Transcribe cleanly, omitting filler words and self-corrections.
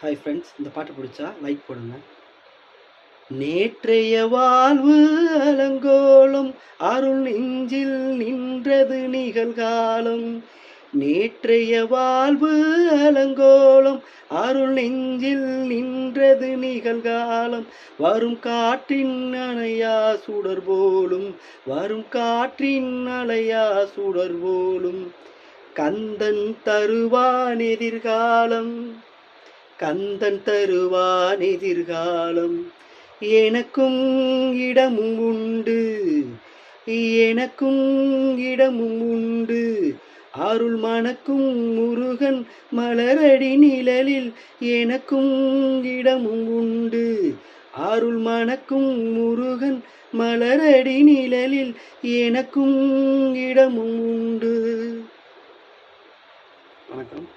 Hi friends, இந்த பாட்டு பிடிச்சா லைக் போடுங்க. நேற்றைய வாழ்வு அலங்கோலம் அருள் நெஞ்சில் நின்றது நிகழ்காலம். நேற்றைய வாழ்வு அலங்கோலம் அருள் நெஞ்சில் நின்றது நிகழ்காலம். வரும் காற்றின் அணையா சுடர் போலும், வரும் காற்றின் அலையா சுடர் போலும். கந்தன் தருவான் எதிர்காலம், கந்தன் தருவான் எதிர்காலம். எனக்கும் இடமும் உண்டு, எனக்கும் இடமும் உண்டு. அருள் மணக்கும் முருகன் மலரடி நிழலில் எனக்கும் இடமும் உண்டு. அருள் மணக்கும் முருகன் மலரடி நிழலில் எனக்கும் இடமும் உண்டு. வணக்கம்.